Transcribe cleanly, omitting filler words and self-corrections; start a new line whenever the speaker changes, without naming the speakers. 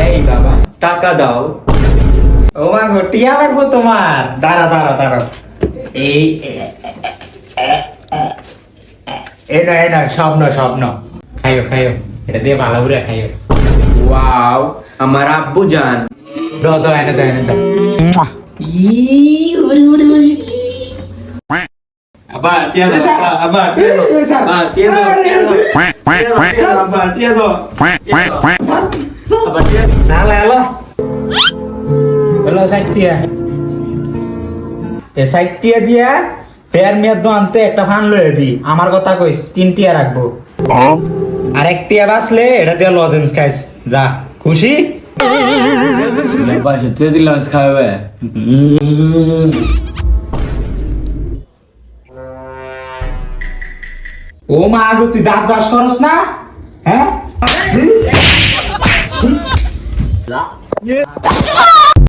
এই বাবা টাকা দাও। ও মা গো টিয়া লাগবো তোমার। দাঁড়া দাঁড়া দাঁড়া। এই এই না স্বপ্ন স্বপ্ন। খাইও খাইও, এটা দিয়ে ভালো করে খাইও। ওয়াও আমার আব্বু জান। দাও দাও এনে দাও এনে দাও। আবার টিয়া দাও, আবার টিয়া দাও, আবার টিয়া দাও, আবার টিয়া দাও, আবার টিয়া। হ্যালো হ্যালো হ্যালো, সাইড টিয়া। এ সাইড টিয়া দিয়া ফেয়ার মেয়াদ আনতে একটা ফান লইবি। আমার কথা কইস, 3 টিয়া রাখবো। আর 1 টিয়া বাঁচলে এটা দিয়ে লজেন্স খাইস। যা, খুশি?
সত্যি দিলাম খাবে।
ও মা গো, তুই দাঁত ব্রাশ করস না? হ্যাঁ